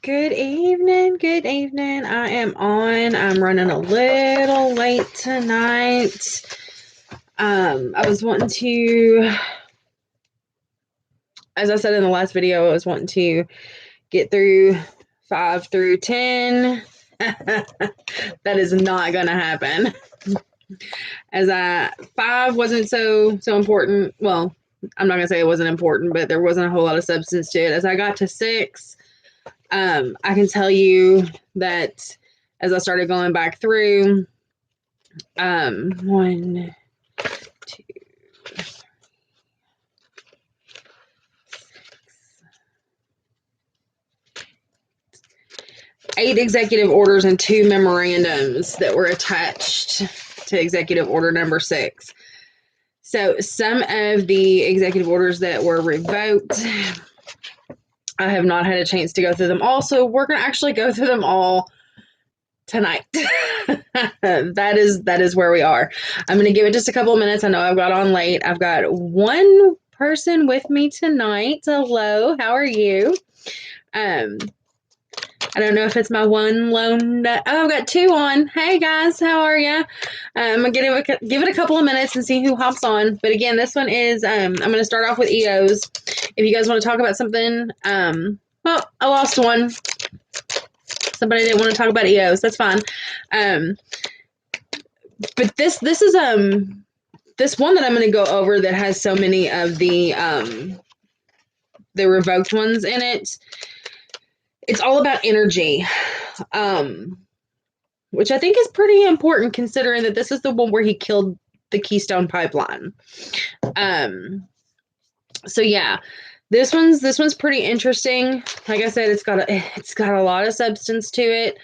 Good evening. Good evening. I am on. I'm running a little late tonight. I was wanting to, as I said in the last video, I was wanting to get through 5 through 10. That is not going to happen. As 5 wasn't so important. Well, I'm not going to say it wasn't important, but there wasn't a whole lot of substance to it. As I got to 6, I can tell you that as I started going back through, 1, 2, 8 executive orders and 2 memorandums that were attached to executive order number 6. So some of the executive orders that were revoked, I have not had a chance to go through them all, so we're going to actually go through them all tonight. That is where we are. I'm going to give it just a couple of minutes. I know I've got on late. I've got one person with me tonight. Hello, how are you? I don't know if it's my one lone. Oh, I've got 2 on. Hey guys, how are you? I'm gonna give it a couple of minutes and see who hops on. But again, this one is I'm gonna start off with EOs. If you guys want to talk about something, well, I lost one. Somebody didn't want to talk about EOs. That's fine. But this is this one that I'm going to go over that has so many of the revoked ones in it. It's all about energy, which I think is pretty important considering that this is the one where he killed the Keystone Pipeline. So yeah, this one's pretty interesting. Like I said, it's got a lot of substance to it.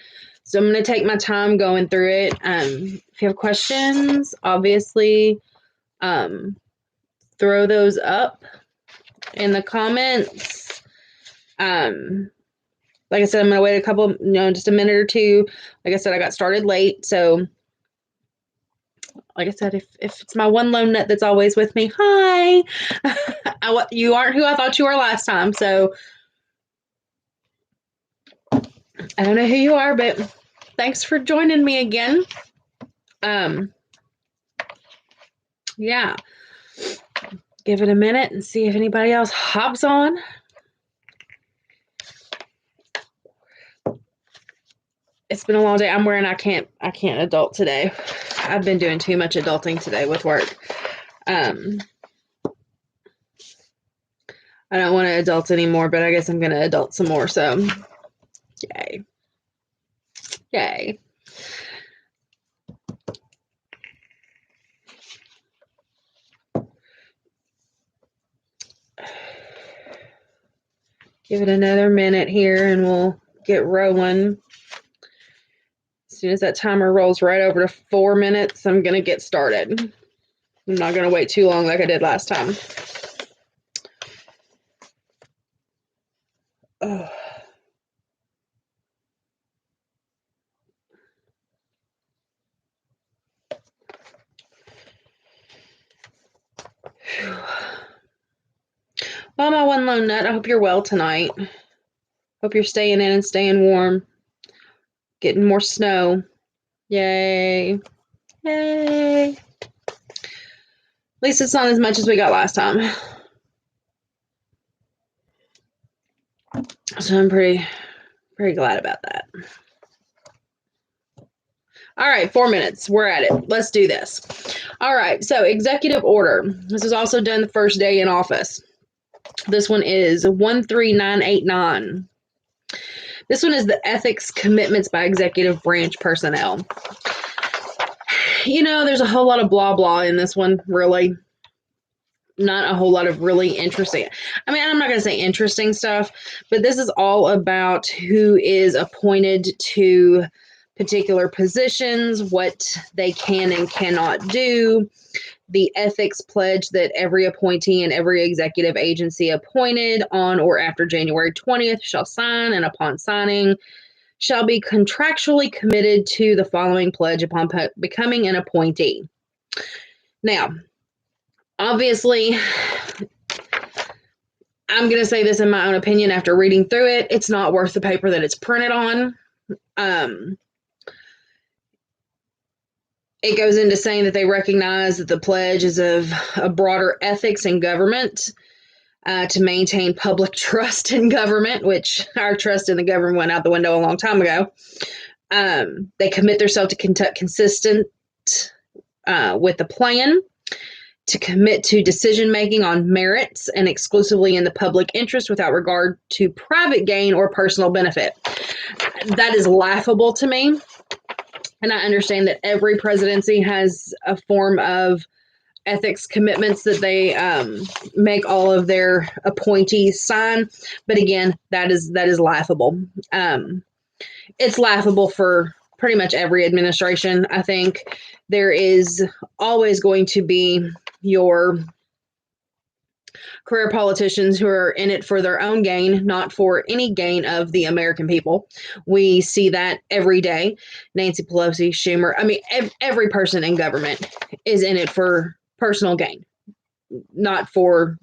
So I'm going to take my time going through it. If you have questions, obviously, throw those up in the comments. Like I said, I'm going to wait a couple, just a minute or two. Like I said, I got started late. So like I said, if it's my one lone nut that's always with me, hi. You aren't who I thought you were last time. So I don't know who you are, but thanks for joining me again. Yeah. Give it a minute and see if anybody else hops on. It's been a long day. I'm wearing I can't adult today. I've been doing too much adulting today with work. I don't want to adult anymore, but I guess I'm going to adult some more. So, yay. Yay. Give it another minute here and we'll get rolling. As soon as that timer rolls right over to 4 minutes, I'm going to get started. I'm not going to wait too long like I did last time. Oh. Well, my one lone nut, I hope you're well tonight. Hope you're staying in and staying warm. Getting more snow. Yay. Yay. At least it's not as much as we got last time. So I'm pretty glad about that. All right, 4 minutes. We're at it. Let's do this. All right, so executive order. This was also done the first day in office. This one is 13989. This one is the ethics commitments by executive branch personnel. There's a whole lot of blah blah in this one, really. Not a whole lot of really interesting. I mean, I'm not going to say interesting stuff, but this is all about who is appointed to particular positions, what they can and cannot do, the ethics pledge that every appointee and every executive agency appointed on or after January 20th shall sign, and upon signing shall be contractually committed to the following pledge upon becoming an appointee. Now, obviously, I'm going to say this in my own opinion after reading through it. It's not worth the paper that it's printed on. It goes into saying that they recognize that the pledge is of a broader ethics in government to maintain public trust in government, which our trust in the government went out the window a long time ago. They commit themselves to conduct consistent with the plan, to commit to decision-making on merits and exclusively in the public interest without regard to private gain or personal benefit. That is laughable to me. And I understand that every presidency has a form of ethics commitments that they make all of their appointees sign. But again, that is laughable. It's laughable for pretty much every administration. I think there is always going to be your career politicians who are in it for their own gain, not for any gain of the American people. We see that every day. Nancy Pelosi, Schumer, I mean, every person in government is in it for personal gain, not for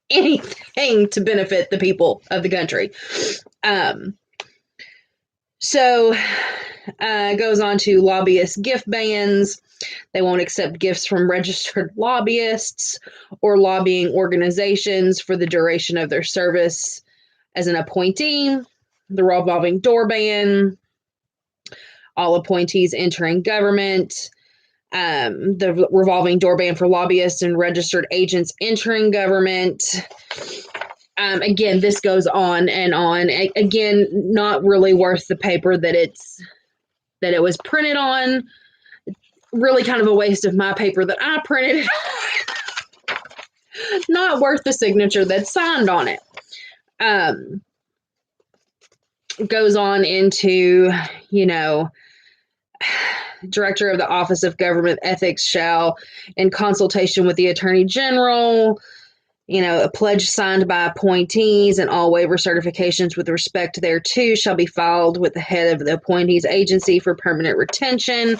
anything to benefit the people of the country. So it goes on to lobbyist gift bans. They won't accept gifts from registered lobbyists or lobbying organizations for the duration of their service as an appointee. The revolving door ban. All appointees entering government. The revolving door ban for lobbyists and registered agents entering government. Again, this goes on and on. Again, not really worth the paper that it was printed on. Really kind of a waste of my paper that I printed. Not worth the signature that's signed on it. Goes on into, Director of the Office of Government Ethics shall, in consultation with the Attorney General, a pledge signed by appointees and all waiver certifications with respect thereto shall be filed with the head of the appointee's agency for permanent retention.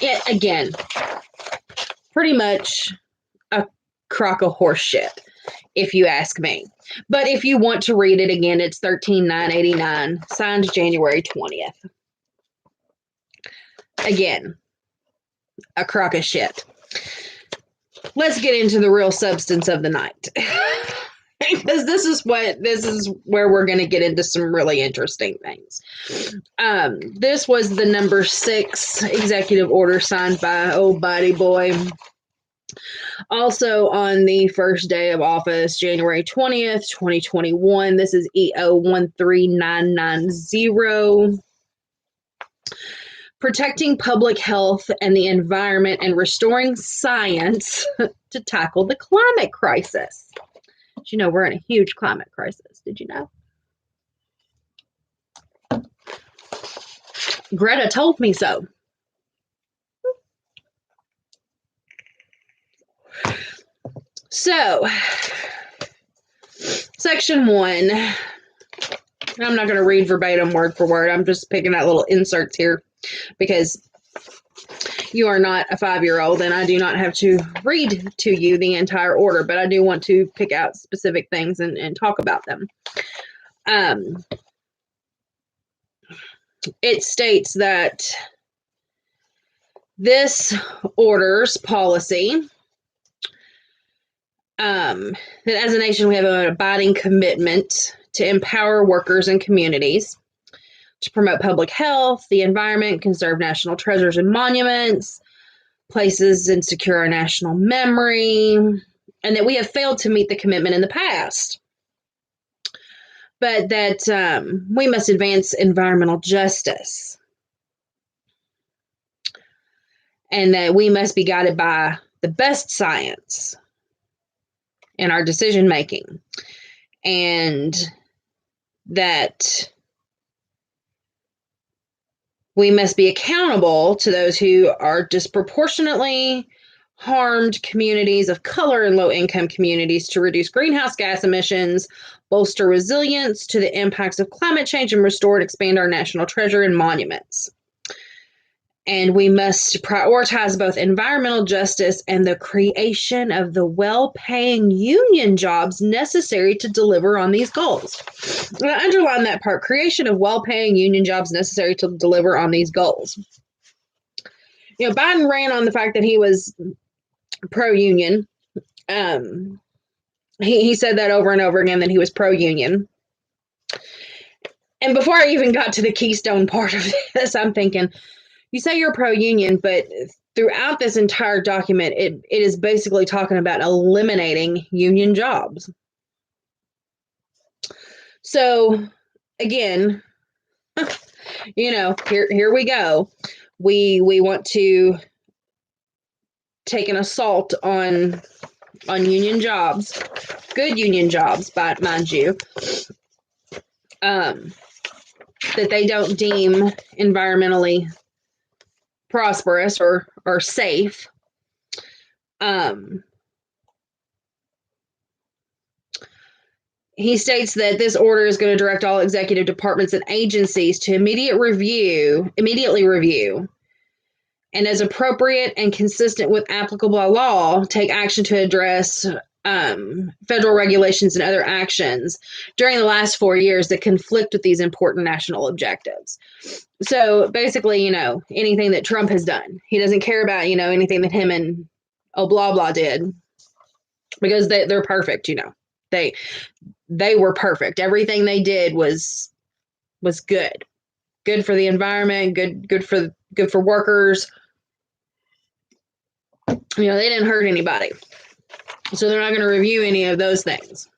It, again, pretty much a crock of horse shit, if you ask me. But if you want to read it again, it's 13,989, signed January 20th. Again, a crock of shit. Let's get into the real substance of the night. Because this is where we're going to get into some really interesting things. This was the number 6 executive order signed by old buddy boy. Also on the first day of office, January 20th, 2021. This is EO 13990. Protecting public health and the environment and restoring science to tackle the climate crisis. Did you know we're in a huge climate crisis? Did you know? Greta told me so. So, section 1. I'm not going to read verbatim word for word. I'm just picking out little inserts here because you are not a 5-year-old and I do not have to read to you the entire order, but I do want to pick out specific things and talk about them. It states that this order's policy, that as a nation we have an abiding commitment to empower workers and communities, to promote public health, the environment, conserve national treasures and monuments, places and secure our national memory, and that we have failed to meet the commitment in the past. But that we must advance environmental justice. And that we must be guided by the best science in our decision making. And that we must be accountable to those who are disproportionately harmed communities of color and low-income communities to reduce greenhouse gas emissions, bolster resilience to the impacts of climate change, and restore and expand our national treasure and monuments. And we must prioritize both environmental justice and the creation of the well-paying union jobs necessary to deliver on these goals. I'm going to underline that part, creation of well-paying union jobs necessary to deliver on these goals. You know, Biden ran on the fact that he was pro-union. He said that over and over again, that he was pro-union. And before I even got to the Keystone part of this, I'm thinking, you say you're pro-union, but throughout this entire document, it is basically talking about eliminating union jobs. So, again, you know, here we go. We want to take an assault on union jobs, good union jobs, but mind you, that they don't deem environmentally prosperous or safe. He states that this order is going to direct all executive departments and agencies to immediately review, and as appropriate and consistent with applicable law, take action to address federal regulations and other actions during the last 4 years that conflict with these important national objectives. So basically, you know, anything that Trump has done, he doesn't care about, you know, anything that him and blah blah did, because they're perfect. You know, they were perfect. Everything they did was good for the environment, good for workers. You know, they didn't hurt anybody. So they're not going to review any of those things,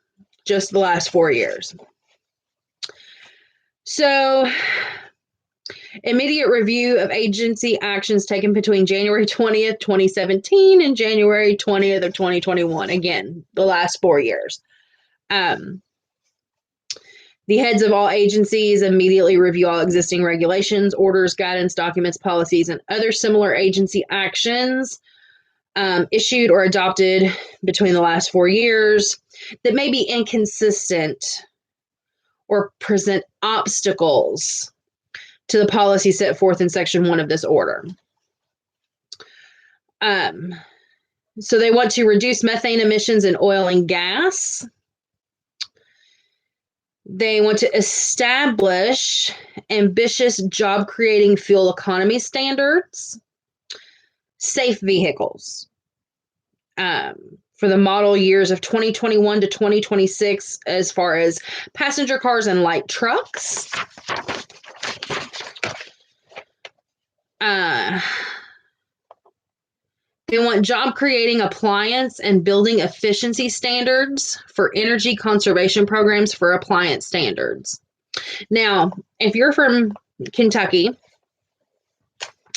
just the last 4 years. So, immediate review of agency actions taken between January 20th, 2017 and January 20th of 2021. Again, the last 4 years. The heads of all agencies immediately review all existing regulations, orders, guidance, documents, policies, and other similar agency actions issued or adopted between the last 4 years that may be inconsistent or present obstacles to the policy set forth in Section 1 of this order. So they want to reduce methane emissions in oil and gas. They want to establish ambitious job-creating fuel economy standards, safe vehicles for the model years of 2021 to 2026 as far as passenger cars and light trucks. They want job-creating appliance and building efficiency standards for energy conservation programs for appliance standards. Now, if you're from Kentucky,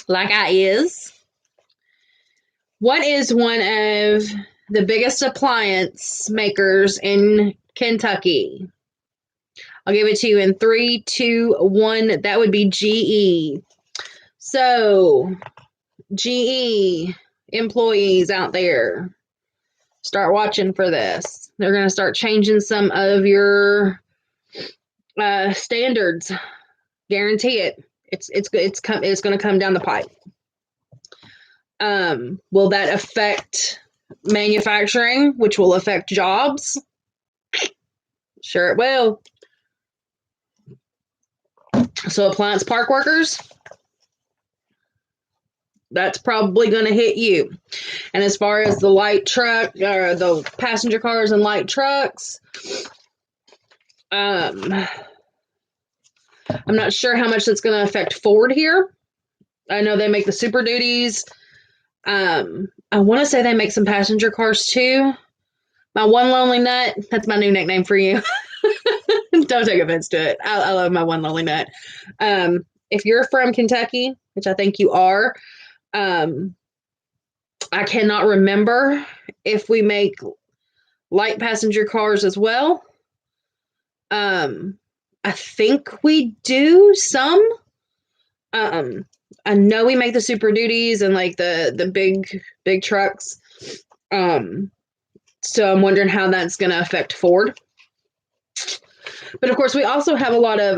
like I is, what is one of the biggest appliance makers in Kentucky? I'll give it to you in 3, 2, 1. That would be GE. So, GE employees out there, start watching for this. They're going to start changing some of your standards. Guarantee it. It's going to come down the pipe. Will that affect manufacturing, which will affect jobs? Sure it will. So appliance park workers, that's probably going to hit you. And as far as the light truck, or the passenger cars and light trucks, I'm not sure how much that's going to affect Ford here. I know they make the Super Duties. I want to say they make some passenger cars too. My One Lonely Nut, that's my new nickname for you. Don't take offense to it. I love my One Lonely Nut. If you're from Kentucky, which I think you are, I cannot remember if we make light passenger cars as well. I think we do some. I know we make the Super Duties and like the big trucks. So I'm wondering how that's going to affect Ford. But of course, we also have a lot of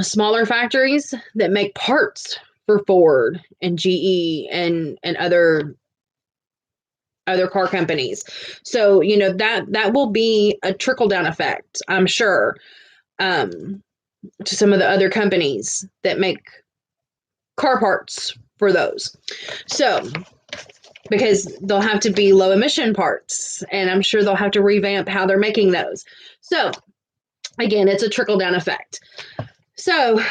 smaller factories that make parts for Ford and GE and other car companies. So, that will be a trickle down effect, I'm sure, to some of the other companies that make car parts for those. So, because they'll have to be low emission parts, and I'm sure they'll have to revamp how they're making those. So, again, it's a trickle down effect. So,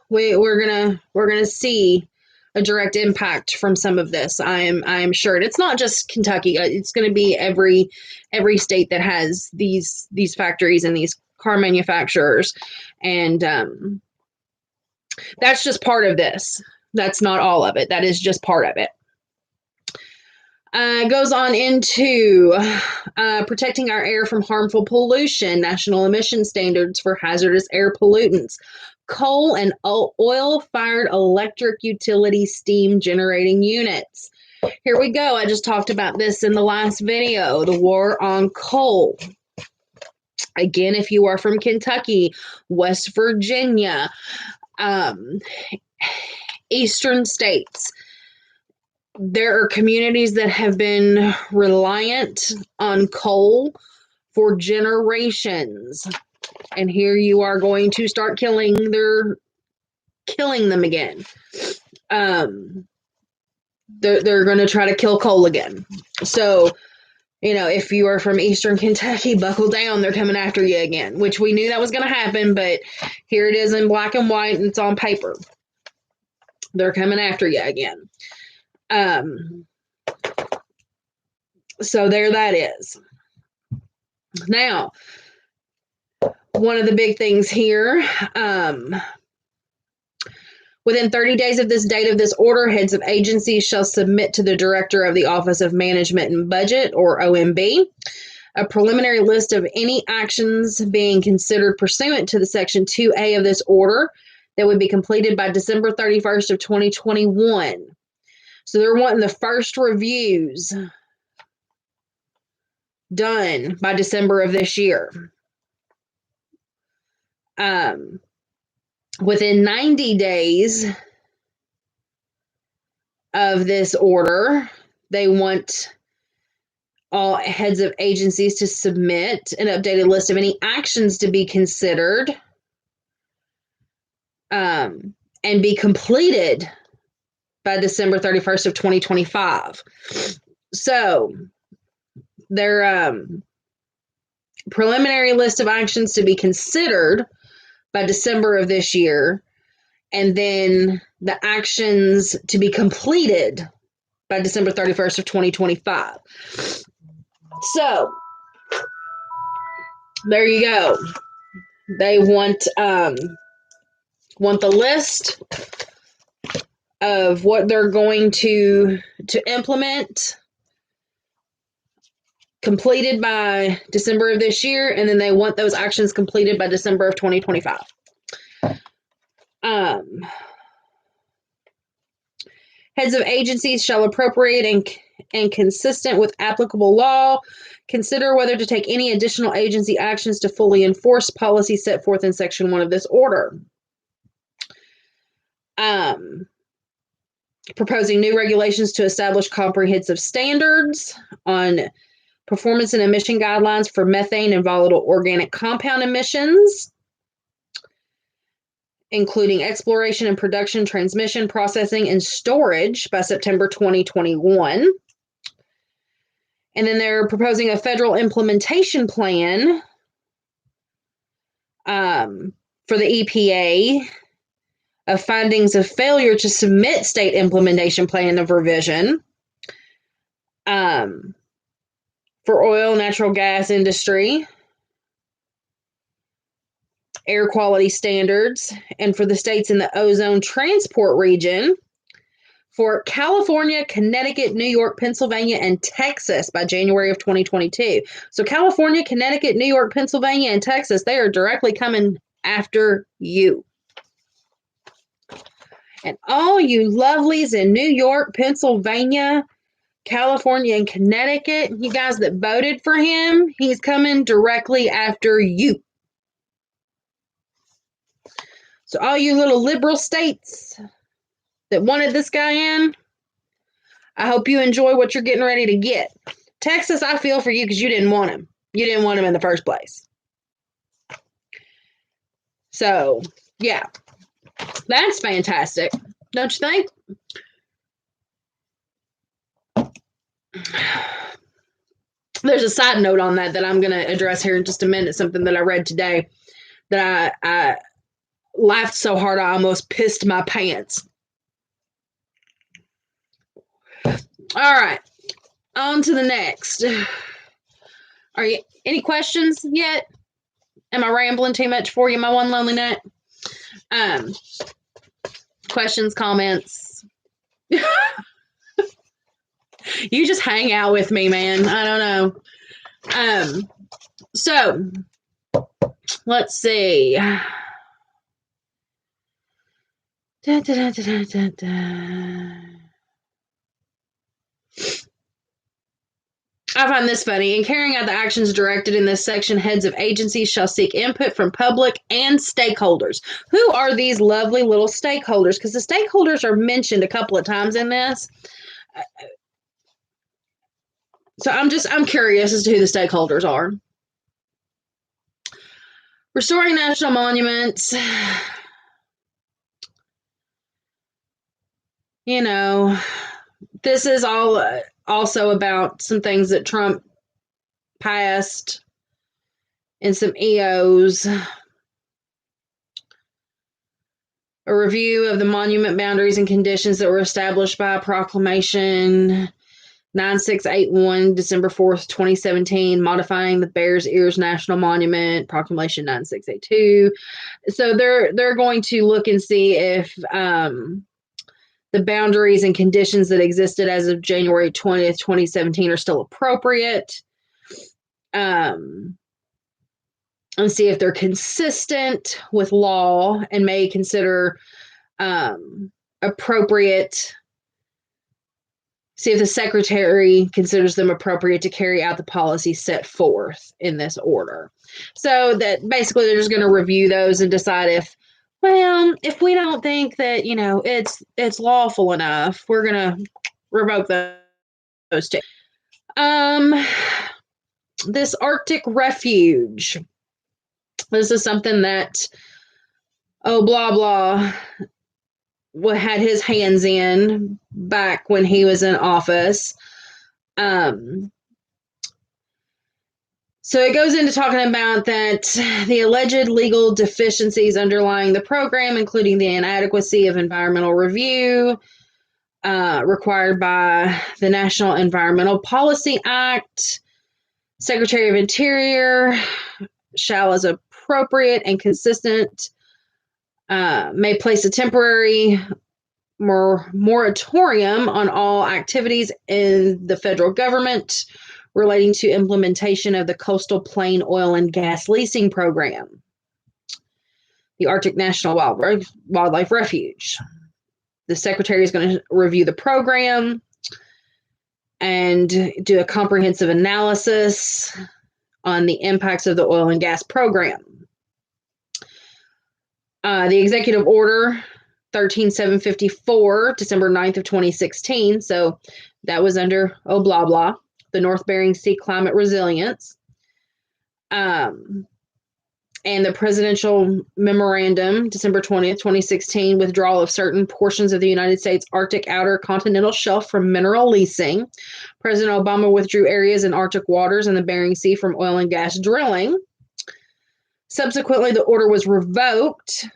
we're gonna see a direct impact from some of this. I'm sure. And it's not just Kentucky. It's going to be every state that has these factories and these car manufacturers, and that's just part of this. That's not all of it. That is just part of it. Goes on into protecting our air from harmful pollution, national emission standards for hazardous air pollutants, coal and oil-fired electric utility steam generating units. Here we go. I just talked about this in the last video, the war on coal. Again, if you are from Kentucky, West Virginia, eastern states, there are communities that have been reliant on coal for generations. And here you are going to start killing them again. They're going to try to kill coal again. So, if you are from eastern Kentucky, buckle down. They're coming after you again, which we knew that was going to happen, but here it is in black and white, and it's on paper. They're coming after you again. So there that is. Now, one of the big things here, within 30 days of this date of this order, heads of agencies shall submit to the Director of the Office of Management and Budget, or OMB, a preliminary list of any actions being considered pursuant to the Section 2A of this order that would be completed by December 31st of 2021. So they're wanting the first reviews done by December of this year. Within 90 days of this order, they want all heads of agencies to submit an updated list of any actions to be considered and be completed by December 31st of 2025. So their preliminary list of actions to be considered by December of this year, and then the actions to be completed by December 31st of 2025. So there you go. They want the list of what they're going to implement completed by December of this year, and then they want those actions completed by December of 2025. Heads of agencies shall appropriate and consistent with applicable law, consider whether to take any additional agency actions to fully enforce policy set forth in Section 1 of this order. Proposing new regulations to establish comprehensive standards on performance and emission guidelines for methane and volatile organic compound emissions, including exploration and production, transmission, processing, and storage by September 2021. And then they're proposing a federal implementation plan for the EPA of findings of failure to submit state implementation plan of revision for oil, natural gas industry, air quality standards, and for the states in the ozone transport region for California, Connecticut, New York, Pennsylvania, and Texas by January of 2022. So California, Connecticut, New York, Pennsylvania, and Texas, they are directly coming after you. And all you lovelies in New York, Pennsylvania, California, and Connecticut, you guys that voted for him, he's coming directly after you. So all you little liberal states that wanted this guy in, I hope you enjoy what you're getting ready to get. Texas, I feel for you because you didn't want him. You didn't want him in the first place. So, yeah. That's fantastic. Don't you think? There's a side note on that I'm going to address here in just a minute. Something that I read today that I laughed so hard I almost pissed my pants. All right. On to the next. Are you any questions yet? Am I rambling too much for you, my one lonely nut? Questions, comments? You just hang out with me, man. I don't know. So let's see. Da, da, da, da, da, da. I find this funny. In carrying out the actions directed in this section, heads of agencies shall seek input from public and stakeholders. Who are these lovely little stakeholders? Because the stakeholders are mentioned a couple of times in this. So I'm curious as to who the stakeholders are. Restoring national monuments. You know, this is all also about some things that Trump passed and some EOs. A review of the monument boundaries and conditions that were established by Proclamation 9681, December 4th, 2017, modifying the Bears Ears National Monument, Proclamation 9682. So they're going to look and see if the boundaries and conditions that existed as of January 20th, 2017 are still appropriate. And see if they're consistent with law and may consider appropriate. See if the secretary considers them appropriate to carry out the policy set forth in this order. So that basically they're just going to review those and decide if we don't think that, it's lawful enough, we're going to revoke those two. This Arctic refuge. This is something that, blah, blah, had his hands in back when he was in office. So it goes into talking about that the alleged legal deficiencies underlying the program, including the inadequacy of environmental review required by the National Environmental Policy Act. Secretary of Interior shall, as appropriate and consistent, may place a temporary moratorium on all activities in the federal government relating to implementation of the Coastal Plain Oil and Gas Leasing Program, the Arctic National Wildlife Refuge. The Secretary is going to review the program and do a comprehensive analysis on the impacts of the oil and gas program. The Executive Order 13754, December 9th of 2016. So that was under blah, blah, the North Bering Sea Climate Resilience. And the Presidential Memorandum, December 20th, 2016, withdrawal of certain portions of the United States Arctic Outer Continental Shelf from mineral leasing. President Obama withdrew areas in Arctic waters and the Bering Sea from oil and gas drilling. Subsequently, the order was revoked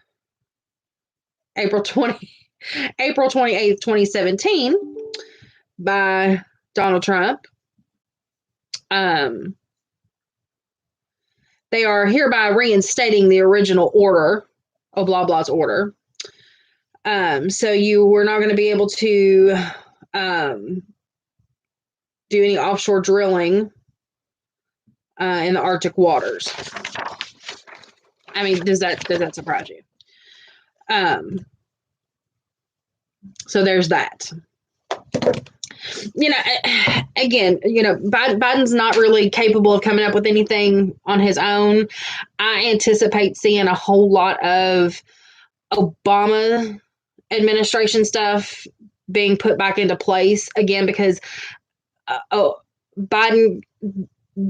April 28th, 2017 by Donald Trump. They are hereby reinstating the original order, blah, blah's order. So you were not going to be able to do any offshore drilling in the Arctic waters. I mean, does that surprise you? So there's that. Again, Biden's not really capable of coming up with anything on his own. I anticipate seeing a whole lot of Obama administration stuff being put back into place again because Biden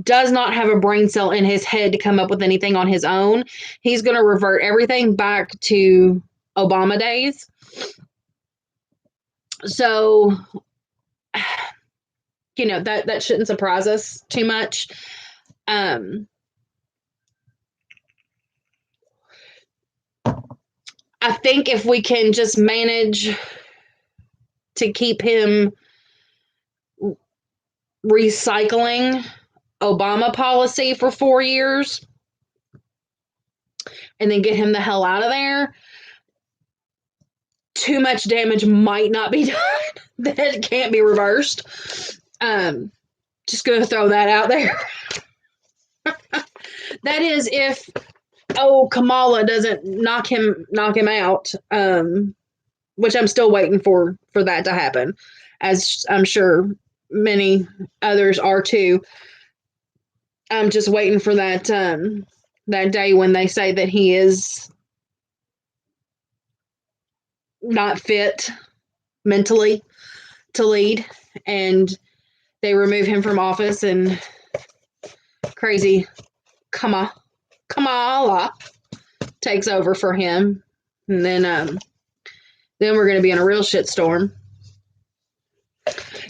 does not have a brain cell in his head to come up with anything on his own. He's going to revert everything back to Obama days. So, that shouldn't surprise us too much. I think if we can just manage to keep him recycling Obama policy for 4 years and then get him the hell out of there, too much damage might not be done that can't be reversed. Just gonna throw that out there. That is if Kamala doesn't knock him out, which I'm still waiting for that to happen, as I'm sure many others are too. I'm just waiting for that day when they say that he is not fit mentally to lead, and they remove him from office, and crazy Kamala takes over for him, and then we're going to be in a real shitstorm.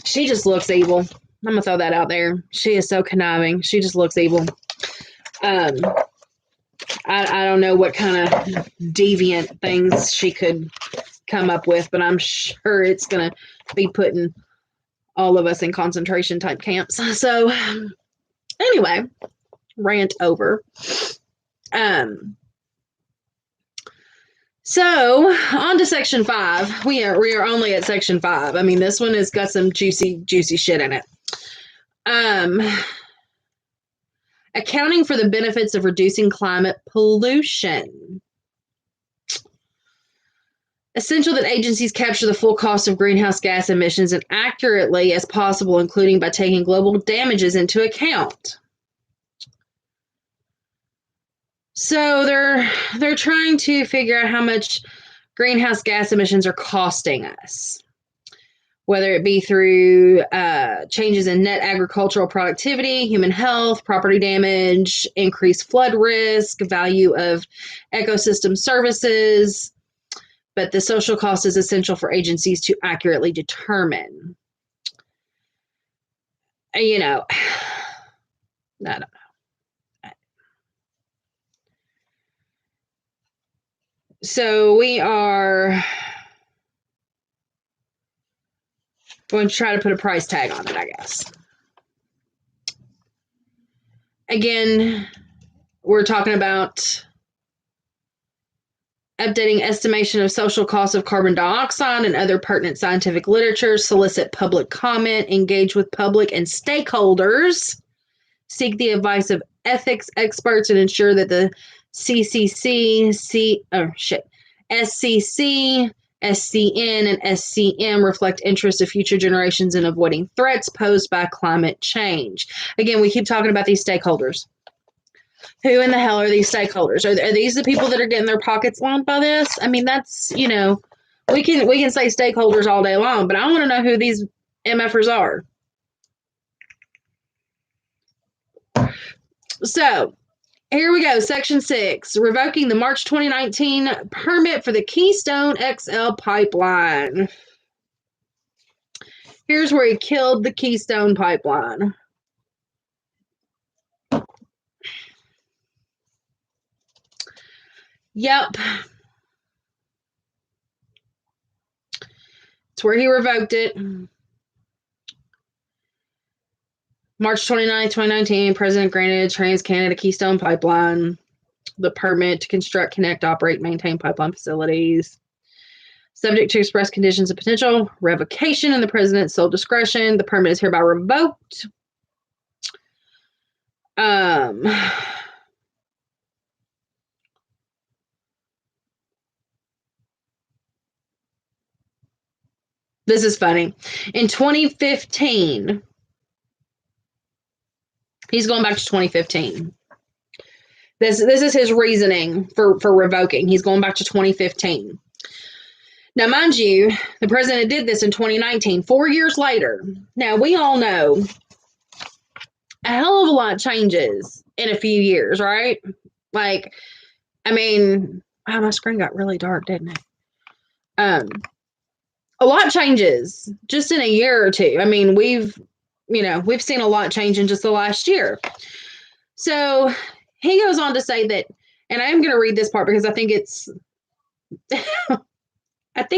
She just looks evil. I'm gonna throw that out there. She is so conniving. She just looks evil. I don't know what kind of deviant things she could come up with, but I'm sure it's gonna be putting all of us in concentration type camps. So anyway, rant over. So on to section 5. We are only at section 5. I mean, this one has got some juicy shit in it. Accounting for the benefits of reducing climate pollution. Essential that agencies capture the full cost of greenhouse gas emissions as accurately as possible, including by taking global damages into account. So they're trying to figure out how much greenhouse gas emissions are costing us, whether it be through changes in net agricultural productivity, human health, property damage, increased flood risk, value of ecosystem services. But the social cost is essential for agencies to accurately determine. I don't know. So we are going to try to put a price tag on it, I guess. Again, we're talking about updating estimation of social costs of carbon dioxide and other pertinent scientific literature, solicit public comment, engage with public and stakeholders, seek the advice of ethics experts, and ensure that the SCC, SCN, and SCM reflect interests of future generations in avoiding threats posed by climate change. Again, we keep talking about these stakeholders. Who in the hell are these stakeholders? Are these the people that are getting their pockets lined by this? I mean, that's, we can say stakeholders all day long, but I want to know who these MFers are. So here we go. Section 6, revoking the March 2019 permit for the Keystone XL pipeline. Here's where he killed the Keystone pipeline. Yep. It's where he revoked it. March 29, 2019, President granted Trans-Canada Keystone Pipeline the permit to construct, connect, operate, maintain pipeline facilities. Subject to express conditions of potential revocation in the President's sole discretion. The permit is hereby revoked. This is funny. In 2015, he's going back to 2015. This is his reasoning for revoking. He's going back to 2015. Now, mind you, the president did this in 2019, 4 years later. Now, we all know a hell of a lot changes in a few years, right? Like, I mean, wow, my screen got really dark, didn't it? A lot changes just in a year or two. I mean, we've seen a lot change in just the last year. So he goes on to say that, and I am going to read this part because I think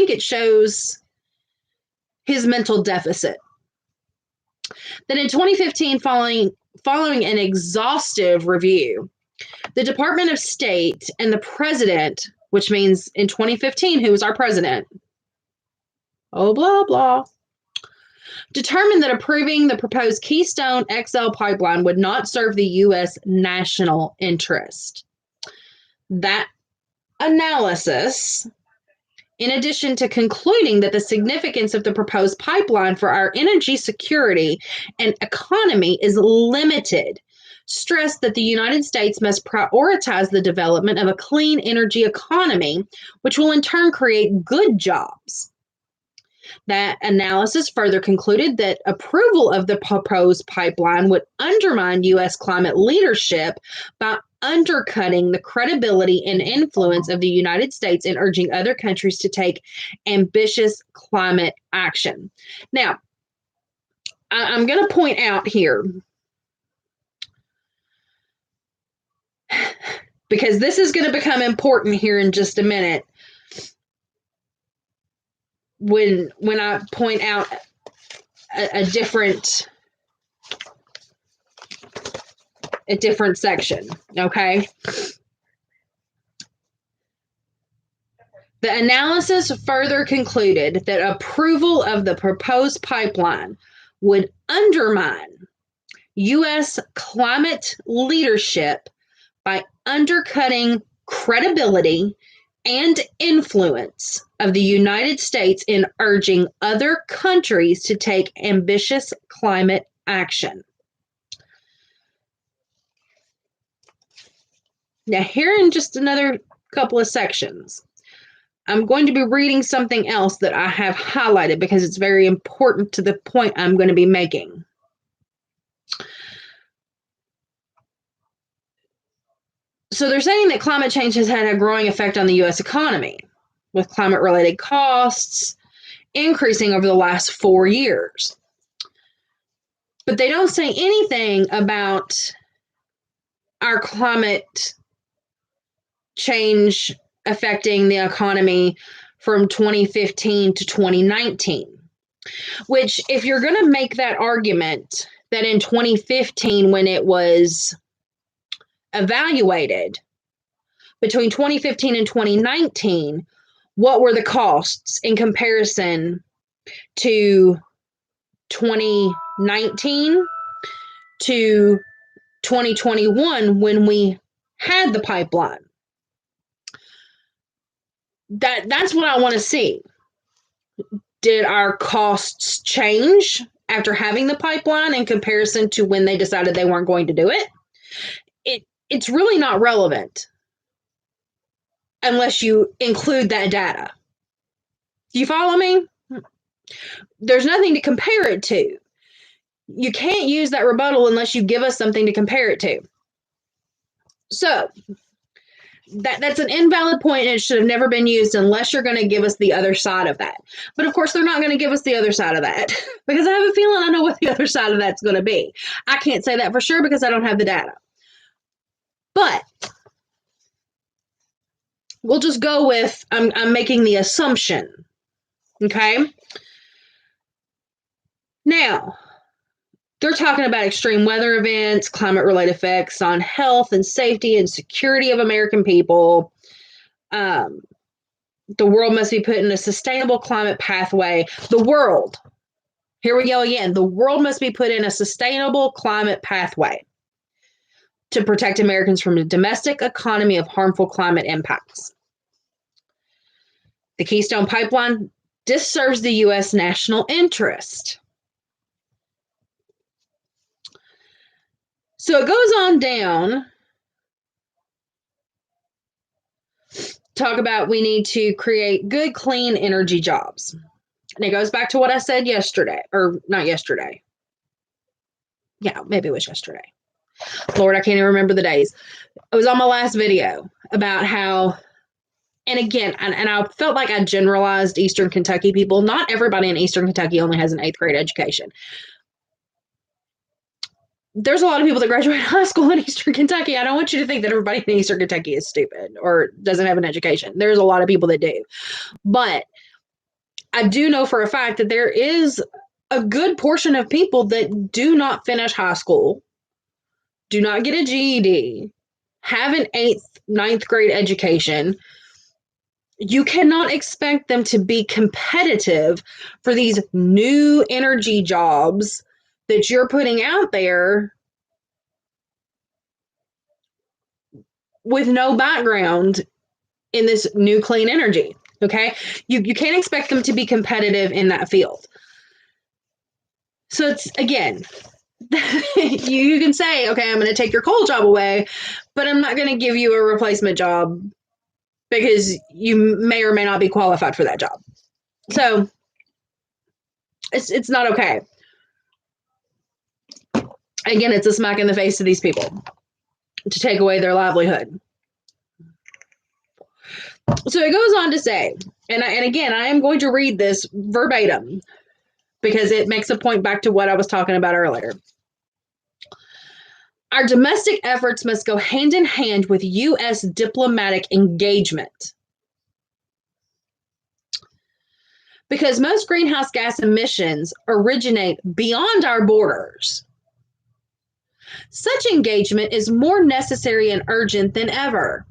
it shows his mental deficit. That in 2015, following an exhaustive review, the Department of State and the president, which means in 2015, who was our president, oh, blah, blah, determined that approving the proposed Keystone XL pipeline would not serve the U.S. national interest. That analysis, in addition to concluding that the significance of the proposed pipeline for our energy security and economy is limited, stressed that the United States must prioritize the development of a clean energy economy, which will in turn create good jobs. That analysis further concluded that approval of the proposed pipeline would undermine U.S. climate leadership by undercutting the credibility and influence of the United States in urging other countries to take ambitious climate action. Now, I'm going to point out here, because this is going to become important here in just a minute, when I point out a different section, okay? The analysis further concluded that approval of the proposed pipeline would undermine U.S. climate leadership by undercutting credibility and influence of the United States in urging other countries to take ambitious climate action. Now, here in just another couple of sections, I'm going to be reading something else that I have highlighted because it's very important to the point I'm going to be making. So they're saying that climate change has had a growing effect on the U.S. economy, with climate-related costs increasing over the last 4 years. But they don't say anything about our climate change affecting the economy from 2015 to 2019, which, if you're going to make that argument that in 2015, when it was evaluated between 2015 and 2019, what were the costs in comparison to 2019 to 2021 when we had the pipeline? That's what I want to see. Did our costs change after having the pipeline in comparison to when they decided they weren't going to do it? It's really not relevant unless you include that data. Do you follow me? There's nothing to compare it to. You can't use that rebuttal unless you give us something to compare it to. So that's an invalid point, and it should have never been used unless you're going to give us the other side of that. But of course, they're not going to give us the other side of that because I have a feeling I know what the other side of that's going to be. I can't say that for sure because I don't have the data. But we'll just go with, I'm making the assumption, okay? Now, they're talking about extreme weather events, climate-related effects on health and safety and security of American people. The world must be put in a sustainable climate pathway. The world, here we go again, the world must be put in a sustainable climate pathway to protect Americans from a domestic economy of harmful climate impacts. The Keystone Pipeline disserves the U.S. national interest. So it goes on down talk about we need to create good, clean energy jobs. And it goes back to what I said yesterday, or not yesterday. Yeah, maybe it was yesterday. Lord, I can't even remember the days. It was on my last video about how, and again, and I felt like I generalized Eastern Kentucky people. Not everybody in Eastern Kentucky only has an 8th grade education. There's a lot of people that graduate high school in Eastern Kentucky. I don't want you to think that everybody in Eastern Kentucky is stupid or doesn't have an education. There's a lot of people that do. But I do know for a fact that there is a good portion of people that do not finish high school, do not get a GED, have an 8th, 9th grade education. You cannot expect them to be competitive for these new energy jobs that you're putting out there with no background in this new clean energy. Okay? You can't expect them to be competitive in that field. So it's, again, you can say, okay, I'm going to take your coal job away, but I'm not going to give you a replacement job because you may or may not be qualified for that job. So it's not okay. Again, it's a smack in the face to these people to take away their livelihood. So it goes on to say, and again, I am going to read this verbatim because it makes a point back to what I was talking about earlier. Our domestic efforts must go hand in hand with U.S. diplomatic engagement. Because most greenhouse gas emissions originate beyond our borders. Such engagement is more necessary and urgent than ever.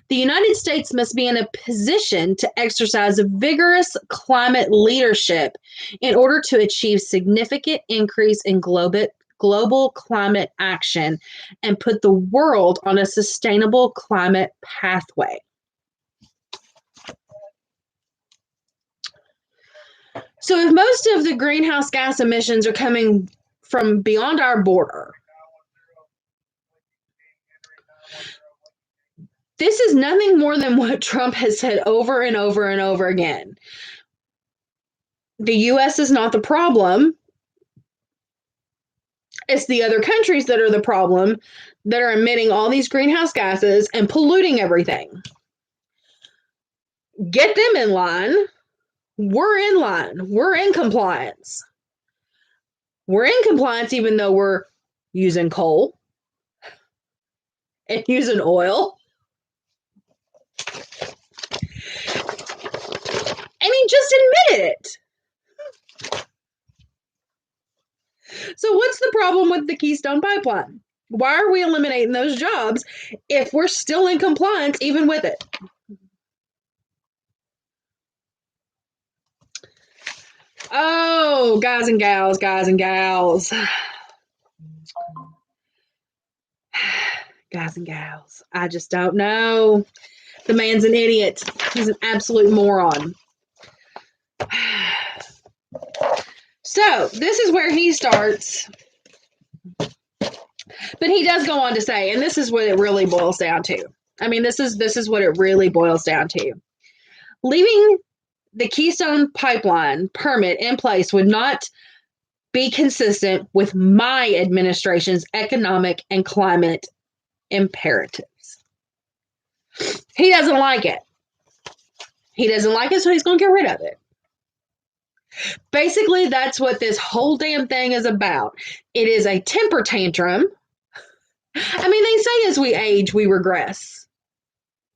The United States must be in a position to exercise vigorous climate leadership in order to achieve significant increase in global climate action and put the world on a sustainable climate pathway. So if most of the greenhouse gas emissions are coming from beyond our border, this is nothing more than what Trump has said over and over and over again. The U.S. is not the problem. It's the other countries that are the problem that are emitting all these greenhouse gases and polluting everything. Get them in line. We're in line. We're in compliance. We're in compliance even though we're using coal and using oil. I mean, just admit it. So what's the problem with the Keystone Pipeline? Why are we eliminating those jobs if we're still in compliance even with it? Oh, guys and gals. Guys and gals, I just don't know. The man's an idiot. He's an absolute moron. So this is where he starts. But he does go on to say, and this is what it really boils down to. I mean, this is what it really boils down to. Leaving the Keystone Pipeline permit in place would not be consistent with my administration's economic and climate imperatives. He doesn't like it. He doesn't like it, so he's going to get rid of it. Basically, that's what this whole damn thing is about. It is a temper tantrum. I mean, they say as we age, we regress,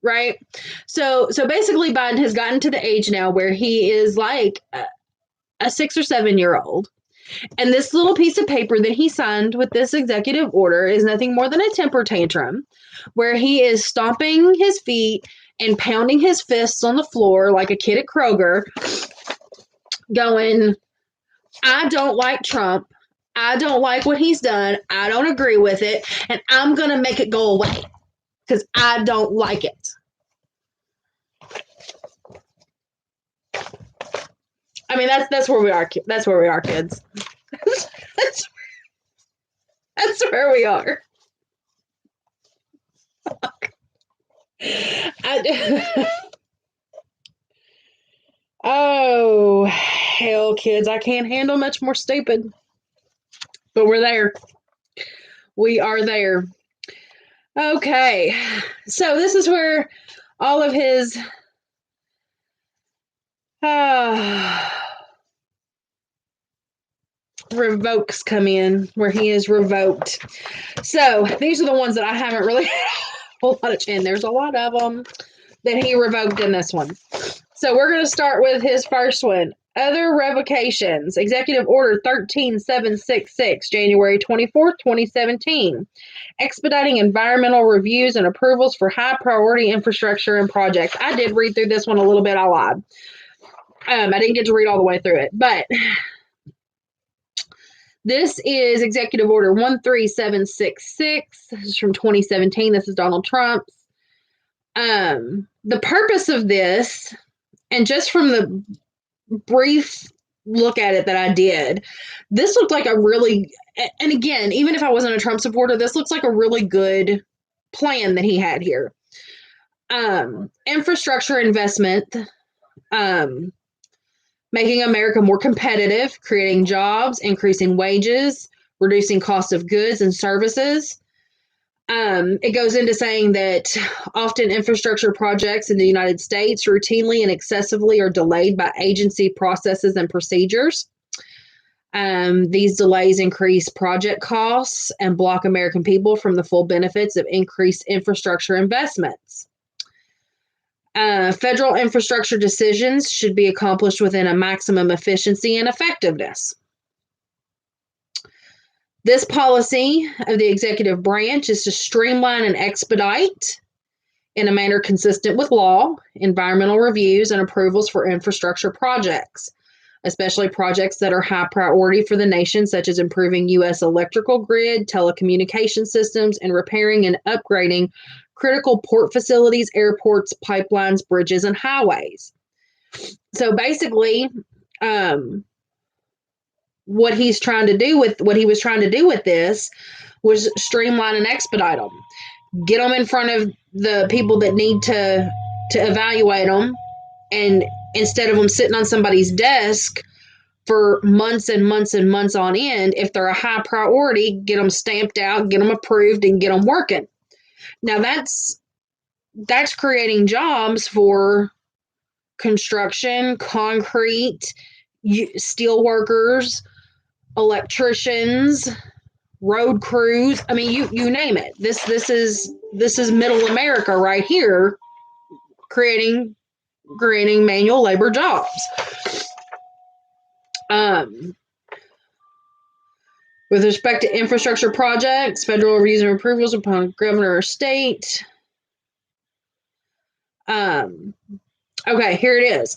right? So basically, Biden has gotten to the age now where he is like a 6 or 7 year old. And this little piece of paper that he signed with this executive order is nothing more than a temper tantrum where he is stomping his feet and pounding his fists on the floor like a kid at Kroger, going, I don't like Trump. I don't like what he's done. I don't agree with it. And I'm going to make it go away because I don't like it. I mean, that's where we are. That's where we are, kids. that's where we are. Oh, hell, kids, I can't handle much more stupid. But we're there. We are there. Okay. So this is where all of his revokes come in, where he is revoked. So these are the ones that I haven't really had a whole lot of, and there's a lot of them that he revoked in this one. So we're going to start with his first one. Other revocations. Executive Order 13766, January 24th, 2017. Expediting environmental reviews and approvals for high priority infrastructure and projects. I did read through this one a little bit. I lied. I didn't get to read all the way through it, but this is Executive Order 13766. This is from 2017. This is Donald Trump's. The purpose of this, and just from the brief look at it that I did, this looked like a really, and again, even if I wasn't a Trump supporter, this looks like a really good plan that he had here. Infrastructure investment, making America more competitive, creating jobs, increasing wages, reducing cost of goods and services. It goes into saying that often infrastructure projects in the United States routinely and excessively are delayed by agency processes and procedures. These delays increase project costs and block American people from the full benefits of increased infrastructure investments. Federal infrastructure decisions should be accomplished within a maximum efficiency and effectiveness. This policy of the executive branch is to streamline and expedite, in a manner consistent with law, environmental reviews and approvals for infrastructure projects, especially projects that are high priority for the nation, such as improving U.S. electrical grid, telecommunication systems, and repairing and upgrading critical port facilities, airports, pipelines, bridges, and highways. So basically, what he was trying to do with this was streamline and expedite them, get them in front of the people that need to evaluate them, and instead of them sitting on somebody's desk for months and months and months on end, if they're a high priority, get them stamped out, get them approved, and get them working. Now that's creating jobs for construction, concrete, steel workers, electricians, road crews. I mean, you name it. This is middle America right here, creating manual labor jobs. With respect to infrastructure projects, federal reviews and approvals upon governor or state. Okay, here it is.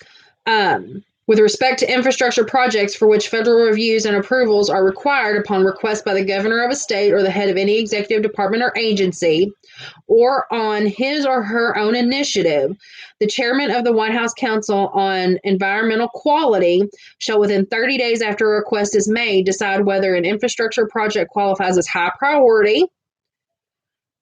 With respect to infrastructure projects for which federal reviews and approvals are required upon request by the governor of a state or the head of any executive department or agency, or on his or her own initiative, the chairman of the White House Council on Environmental Quality shall, within 30 days after a request is made, decide whether an infrastructure project qualifies as high priority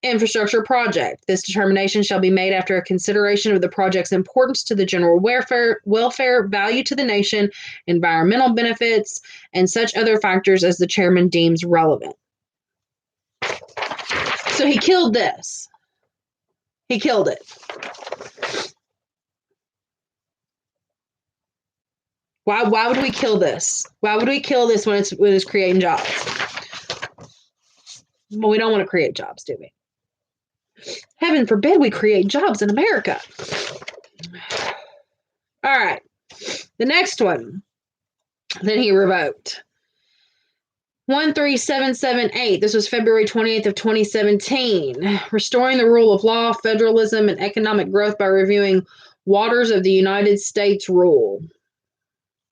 infrastructure project. This determination shall be made after a consideration of the project's importance to the general welfare, value to the nation, environmental benefits, and such other factors as the chairman deems relevant. So he killed this. He killed it. Why would we kill this? Why would we kill this when it's creating jobs? Well, we don't want to create jobs, do we? Heaven forbid we create jobs in America. All right. The next one that he revoked. 13778. This was February 28th of 2017. Restoring the rule of law, federalism, and economic growth by reviewing Waters of the United States rule.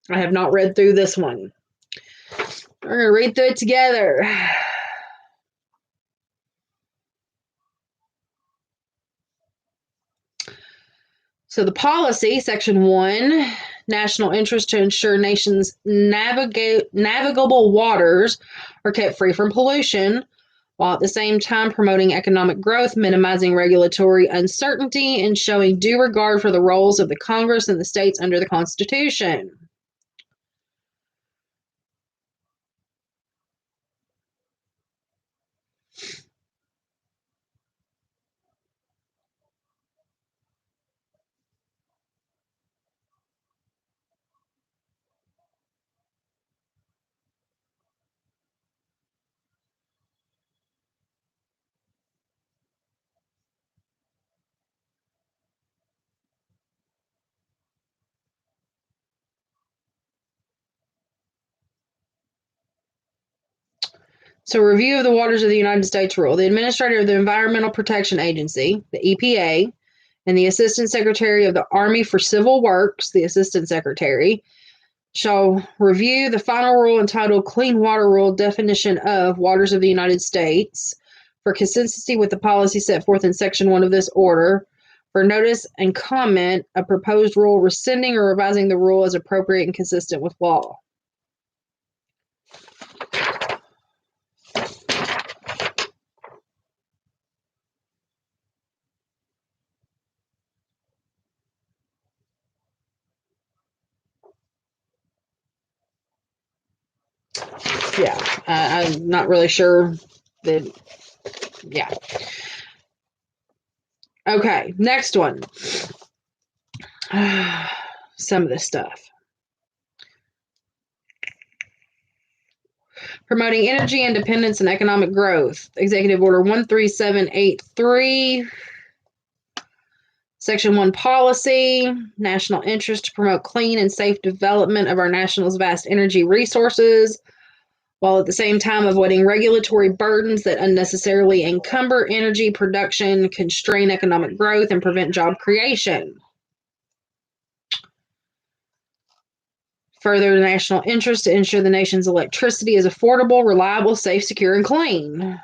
I have not read through this one. We're going to read through it together. So the policy, Section 1, national interest to ensure nation's navigable waters are kept free from pollution. while at the same time promoting economic growth, minimizing regulatory uncertainty, and showing due regard for the roles of the Congress and the states under the Constitution. So, review of the Waters of the United States rule. The Administrator of the Environmental Protection Agency, the EPA, and the Assistant Secretary of the Army for Civil Works, the Assistant Secretary, shall review the final rule entitled Clean Water Rule Definition of Waters of the United States for consistency with the policy set forth in Section 1 of this order. For notice and comment, a proposed rule rescinding or revising the rule as appropriate and consistent with law. Yeah, I'm not really sure that, yeah. Okay, next one. Some of this stuff. Promoting energy independence and economic growth. Executive Order 13783. Section 1 policy, national interest to promote clean and safe development of our national's vast energy resources, while at the same time avoiding regulatory burdens that unnecessarily encumber energy production, constrain economic growth, and prevent job creation. Further, the national interest to ensure the nation's electricity is affordable, reliable, safe, secure, and clean.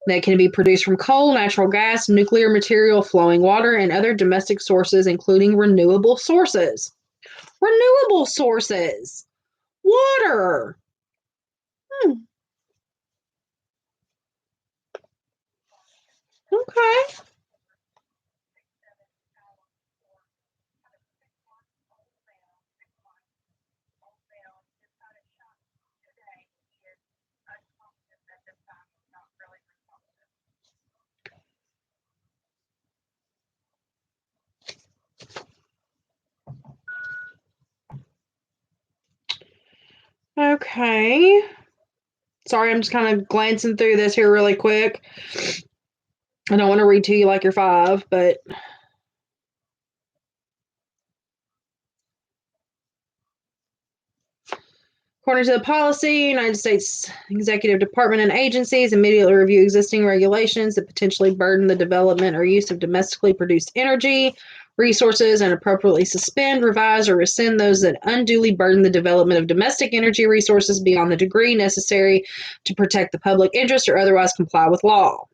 That can be produced from coal, natural gas, nuclear material, flowing water, and other domestic sources, including renewable sources. Renewable sources! Water! Okay. Okay. Sorry, I'm just kind of glancing through this here really quick. I don't want to read to you like you're 5, but according to the policy, United States Executive Department and agencies immediately review existing regulations that potentially burden the development or use of domestically produced energy resources and appropriately suspend, revise, or rescind those that unduly burden the development of domestic energy resources beyond the degree necessary to protect the public interest or otherwise comply with law.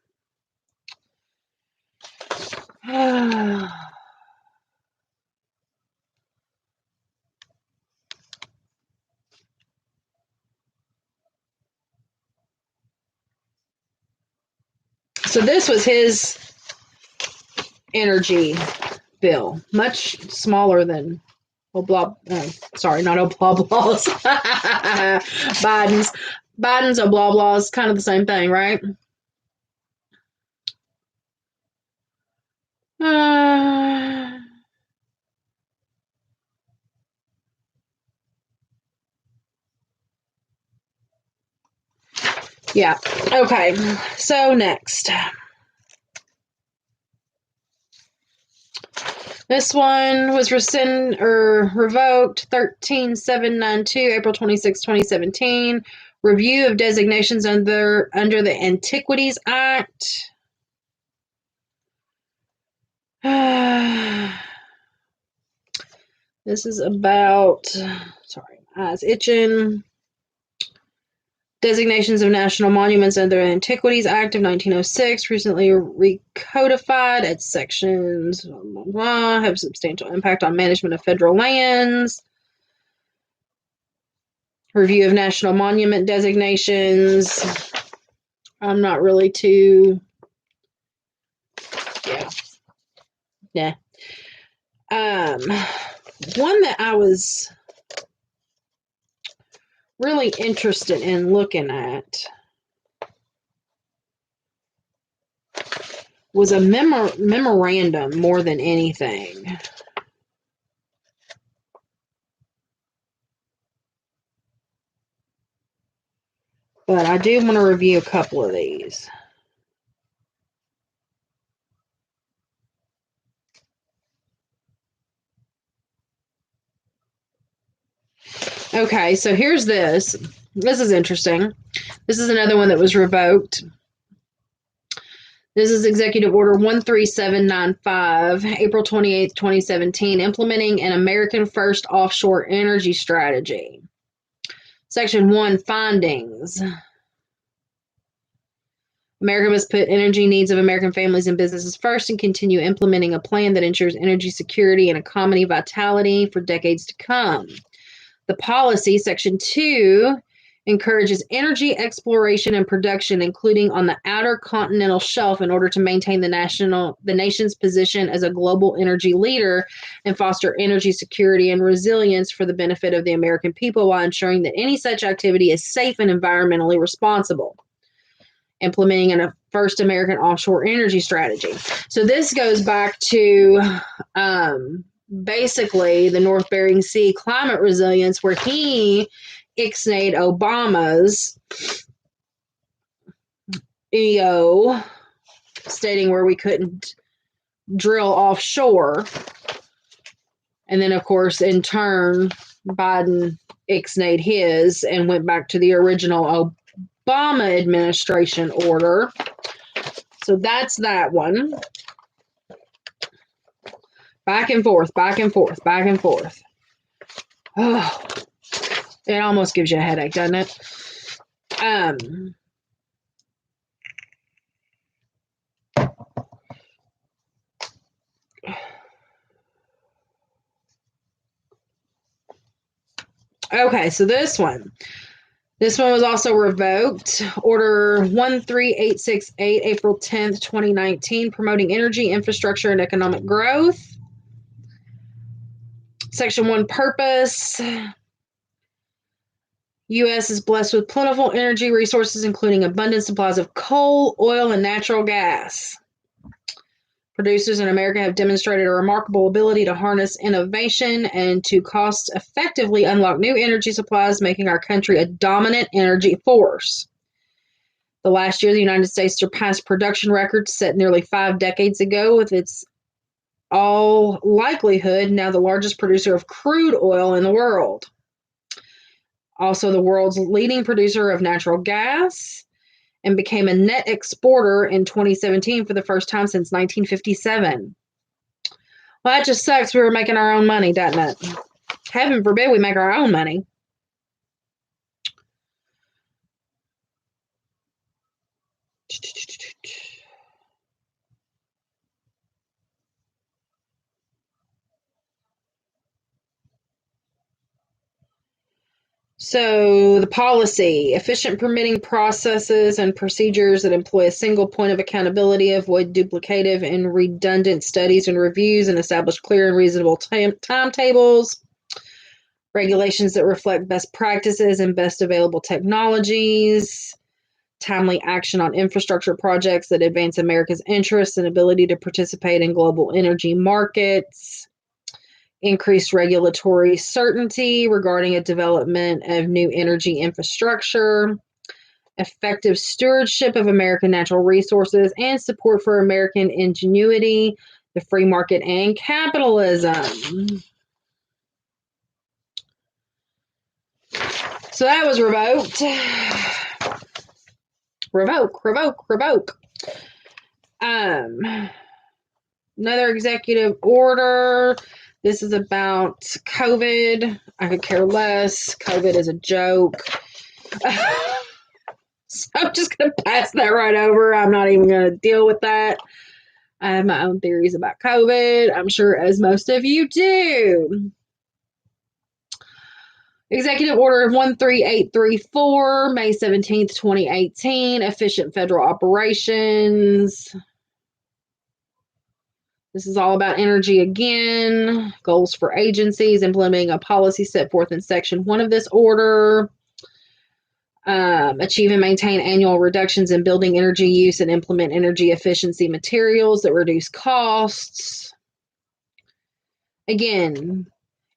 So this was his energy bill, much smaller than sorry, not Oblablaw's. Biden's Oblablaw's kind of the same thing, right? Yeah. Okay. So next. This one was revoked 13792, April 26, 2017. Review of designations under the Antiquities Act. This is about, sorry, my eyes itching. Designations of national monuments under the Antiquities Act of 1906, recently recodified at sections, blah, blah, blah, have substantial impact on management of federal lands. Review of national monument designations. I'm not really too, yeah. One that I was really interested in looking at was a memorandum more than anything. But I do want to review a couple of these. Okay, so here's this. This is interesting. This is another one that was revoked. This is Executive Order 13795, April 28th, 2017, implementing an American First Offshore Energy Strategy. Section 1, findings. America must put energy needs of American families and businesses first and continue implementing a plan that ensures energy security and economy vitality for decades to come. The policy, Section 2, encourages energy exploration and production, including on the outer continental shelf, in order to maintain the nation's position as a global energy leader and foster energy security and resilience for the benefit of the American people, while ensuring that any such activity is safe and environmentally responsible. Implementing a first American offshore energy strategy. So this goes back to basically the North Bering Sea climate resilience, where he ixnayed Obama's EO, stating where we couldn't drill offshore. And then, of course, in turn, Biden ixnayed his and went back to the original Obama administration order. So that's that one. Back and forth, back and forth, back and forth. Oh, it almost gives you a headache, doesn't it? Okay, so this one was also revoked. Order 13868, April 10th, 2019, promoting energy infrastructure and economic growth. Section 1, purpose. U.S. is blessed with plentiful energy resources, including abundant supplies of coal, oil, and natural gas. Producers in America have demonstrated a remarkable ability to harness innovation and to cost-effectively unlock new energy supplies, making our country a dominant energy force. The last year, the United States surpassed production records set nearly 5 decades ago, with its all likelihood now the largest producer of crude oil in the world. Also the world's leading producer of natural gas, and became a net exporter in 2017 for the first time since 1957. Well, that just sucks. We were making our own money, doesn't it? Heaven forbid we make our own money. So the policy, efficient permitting processes and procedures that employ a single point of accountability, avoid duplicative and redundant studies and reviews, and establish clear and reasonable timetables. Regulations that reflect best practices and best available technologies. Timely action on infrastructure projects that advance America's interests and ability to participate in global energy markets. Increased regulatory certainty regarding a development of new energy infrastructure, effective stewardship of American natural resources, and support for American ingenuity, the free market, and capitalism. So that was revoked. Revoke. Another executive order. This is about COVID. I could care less. COVID is a joke. So I'm just going to pass that right over. I'm not even going to deal with that. I have my own theories about COVID. I'm sure as most of you do. Executive Order 13834, May 17th, 2018, Efficient Federal Operations. This is all about energy again. Goals for agencies, implementing a policy set forth in Section 1 of this order. Achieve and maintain annual reductions in building energy use and implement energy efficiency materials that reduce costs. Again,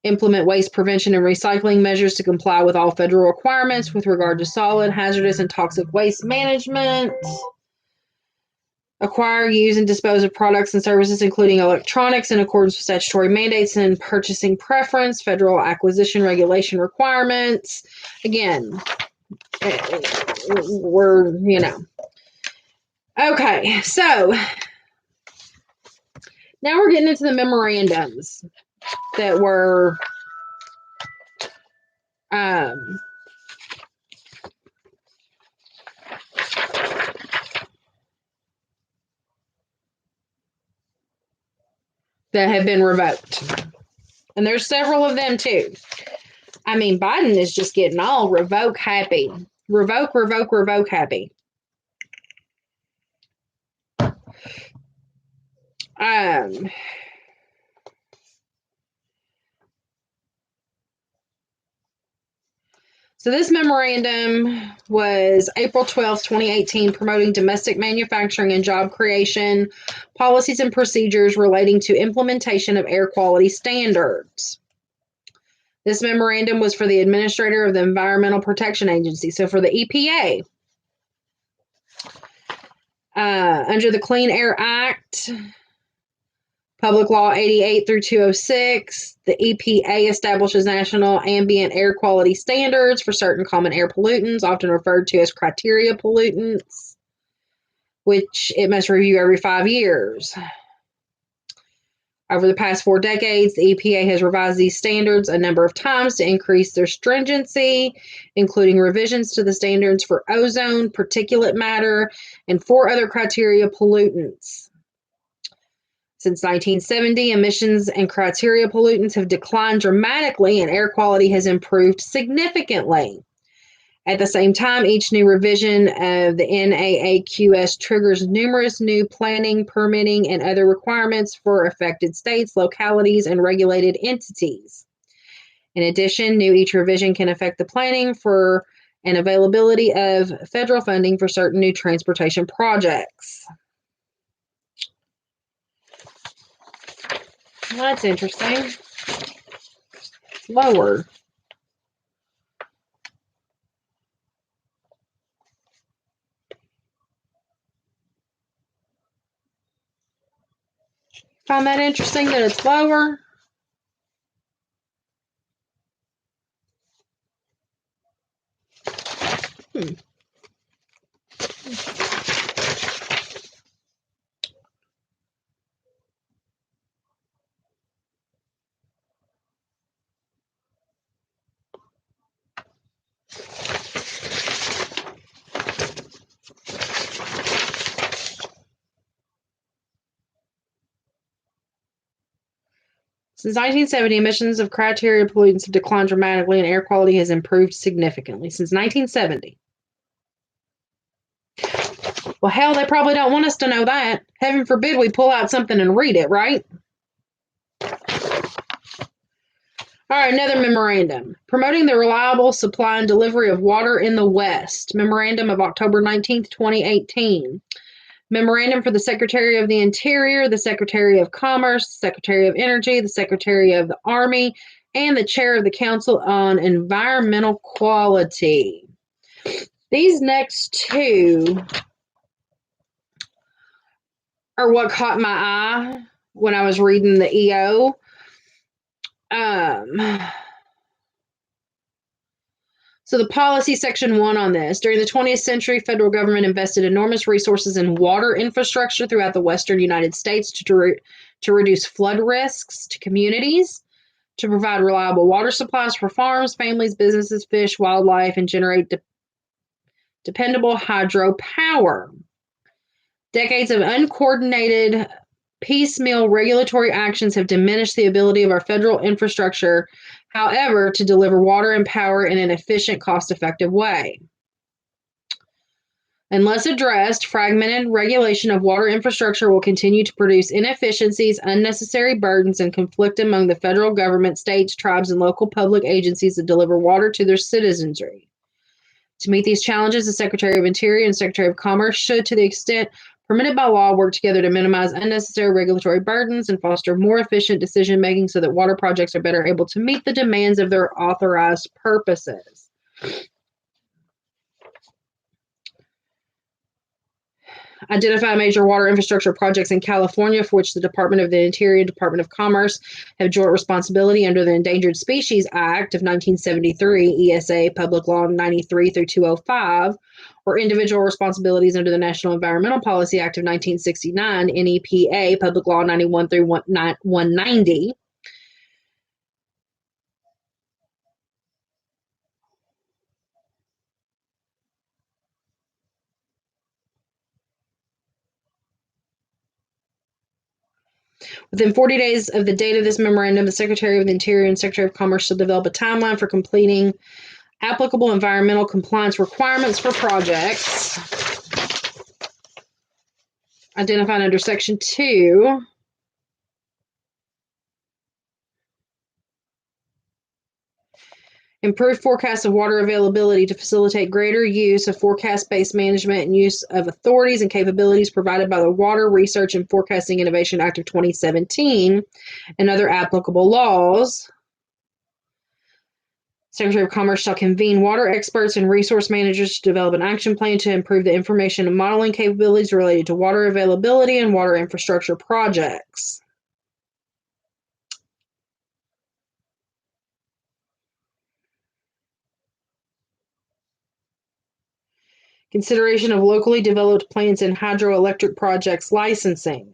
implement waste prevention and recycling measures to comply with all federal requirements with regard to solid, hazardous, and toxic waste management. Acquire, use, and dispose of products and services, including electronics, in accordance with statutory mandates and purchasing preference, federal acquisition regulation requirements. Again, we're, Okay, so now we're getting into the memorandums that were that have been revoked. And there's several of them too. I mean, Biden is just getting all revoke happy. Revoke happy. So this memorandum was April 12th, 2018, promoting domestic manufacturing and job creation, policies and procedures relating to implementation of air quality standards. This memorandum was for the administrator of the Environmental Protection Agency, so for the EPA. Under the Clean Air Act, Public Law 88 through 206, the EPA establishes national ambient air quality standards for certain common air pollutants, often referred to as criteria pollutants, which it must review every 5 years. Over the past 4 decades, the EPA has revised these standards a number of times to increase their stringency, including revisions to the standards for ozone, particulate matter, and 4 other criteria pollutants. Since 1970, emissions and criteria pollutants have declined dramatically and air quality has improved significantly. At the same time, each new revision of the NAAQS triggers numerous new planning, permitting, and other requirements for affected states, localities, and regulated entities. In addition, each revision can affect the planning for and availability of federal funding for certain new transportation projects. Well, that's interesting. Lower. Find that interesting that it's lower? Since 1970, emissions of criteria pollutants have declined dramatically and air quality has improved significantly. Since 1970. Well, hell, they probably don't want us to know that. Heaven forbid we pull out something and read it, right? All right, another memorandum. Promoting the reliable supply and delivery of water in the West. Memorandum of October 19th, 2018. Memorandum for the Secretary of the Interior, the Secretary of Commerce, the Secretary of Energy, the Secretary of the Army, and the Chair of the Council on Environmental Quality. These next two are what caught my eye when I was reading the EO. So the policy section 1 on this. During the 20th century, federal government invested enormous resources in water infrastructure throughout the western United States to reduce flood risks to communities, to provide reliable water supplies for farms, families, businesses, fish, wildlife, and generate dependable hydropower. Decades of uncoordinated piecemeal regulatory actions have diminished the ability of our federal infrastructure however, to deliver water and power in an efficient, cost-effective way. Unless addressed, fragmented regulation of water infrastructure will continue to produce inefficiencies, unnecessary burdens, and conflict among the federal government, states, tribes, and local public agencies that deliver water to their citizenry. To meet these challenges, the Secretary of Interior and Secretary of Commerce should, to the extent permitted by law, work together to minimize unnecessary regulatory burdens and foster more efficient decision-making so that water projects are better able to meet the demands of their authorized purposes. Identify major water infrastructure projects in California for which the Department of the Interior and Department of Commerce have joint responsibility under the Endangered Species Act of 1973, ESA Public Law 93 through 205, or individual responsibilities under the National Environmental Policy Act of 1969, NEPA Public Law 91 through 190. Within 40 days of the date of this memorandum, the Secretary of the Interior and Secretary of Commerce shall develop a timeline for completing applicable environmental compliance requirements for projects identified under Section 2. Improved forecasts of water availability to facilitate greater use of forecast-based management and use of authorities and capabilities provided by the Water Research and Forecasting Innovation Act of 2017 and other applicable laws. Secretary of Commerce shall convene water experts and resource managers to develop an action plan to improve the information and modeling capabilities related to water availability and water infrastructure projects. Consideration of locally developed plants and hydroelectric projects licensing.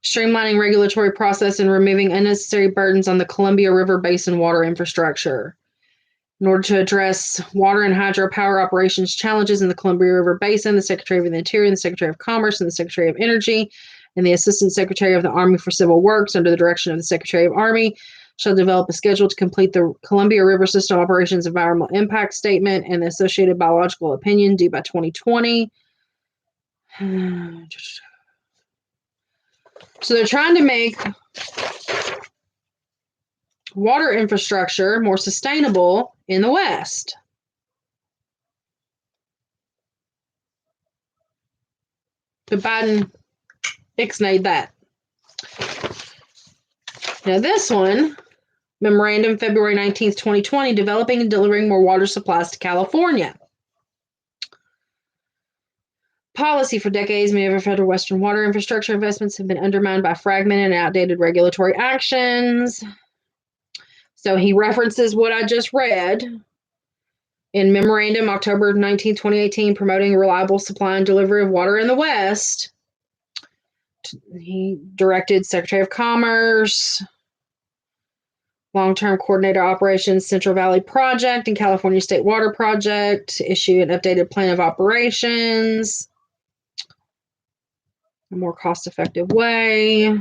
Streamlining regulatory process and removing unnecessary burdens on the Columbia River Basin water infrastructure. In order to address water and hydropower operations challenges in the Columbia River Basin, the Secretary of the Interior, the Secretary of Commerce, and the Secretary of Energy, and the Assistant Secretary of the Army for Civil Works, under the direction of the Secretary of Army, shall develop a schedule to complete the Columbia River System Operations Environmental Impact Statement and the associated biological opinion due by 2020. So they're trying to make water infrastructure more sustainable in the West. But Biden ixnayed that. Now this one, memorandum February 19th, 2020, developing and delivering more water supplies to California. Policy for decades, many of our federal Western water infrastructure investments have been undermined by fragmented and outdated regulatory actions. So he references what I just read in memorandum October 19, 2018, promoting reliable supply and delivery of water in the West. He directed Secretary of Commerce, Long-Term Coordinator Operations, Central Valley Project and California State Water Project to issue an updated plan of operations, a more cost-effective way.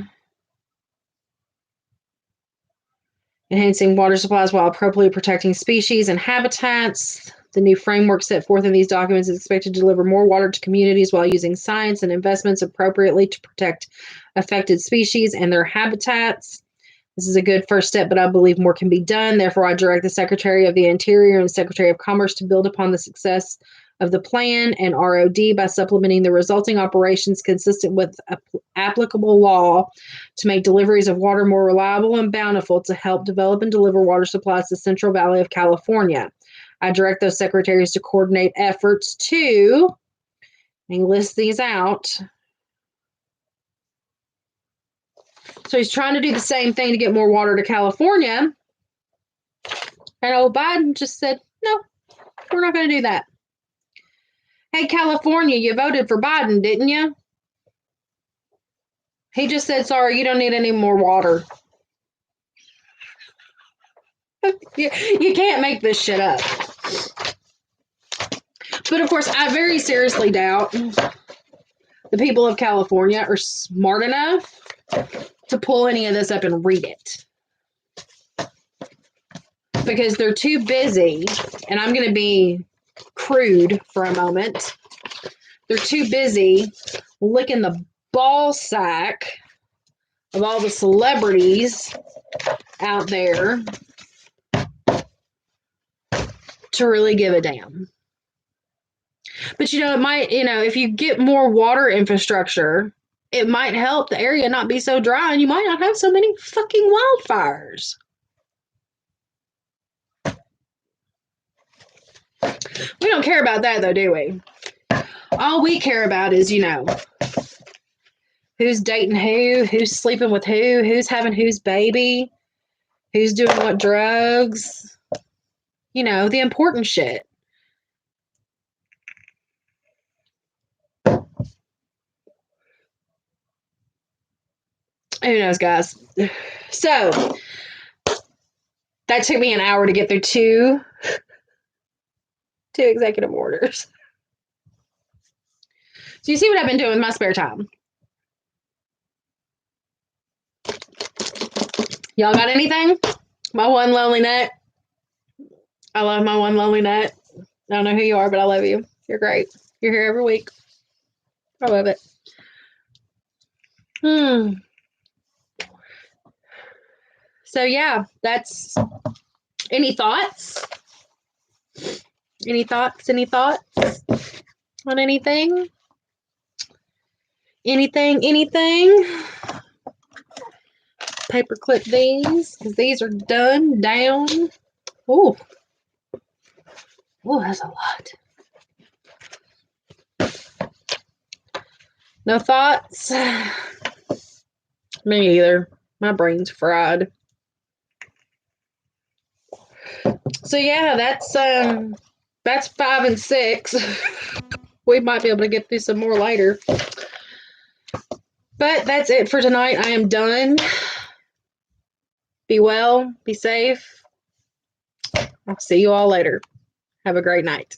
Enhancing water supplies while appropriately protecting species and habitats. The new framework set forth in these documents is expected to deliver more water to communities while using science and investments appropriately to protect affected species and their habitats. This is a good first step, but I believe more can be done. Therefore, I direct the Secretary of the Interior and Secretary of Commerce to build upon the success of the plan and ROD by supplementing the resulting operations consistent with applicable law to make deliveries of water more reliable and bountiful to help develop and deliver water supplies to the Central Valley of California. I direct those secretaries to coordinate efforts to, and list these out. So he's trying to do the same thing to get more water to California. And old Biden just said, no, we're not going to do that. Hey, California, you voted for Biden, didn't you? He just said, sorry, you don't need any more water. You can't make this shit up. But of course, I very seriously doubt that the people of California are smart enough to pull any of this up and read it. Because they're too busy, and I'm going to be crude for a moment. They're too busy licking the ball sack of all the celebrities out there to really give a damn. But it might, if you get more water infrastructure, it might help the area not be so dry, and you might not have so many fucking wildfires. We don't care about that, though, do we? All we care about is, who's dating who's sleeping with who's having whose baby, who's doing what drugs, the important shit. Who knows, guys? So, that took me an hour to get through two executive orders. So you see what I've been doing with my spare time. Y'all got anything? My one lonely nut. I love my one lonely nut. I don't know who you are, but I love you. You're great. You're here every week. I love it. So yeah, that's any thoughts? Any thoughts on anything? Anything? Paperclip these, because these are done down. Ooh, that's a lot. No thoughts? Me either. My brain's fried. So yeah, that's 5 and 6. We might be able to get through some more later. But that's it for tonight. I am done. Be well. Be safe. I'll see you all later. Have a great night.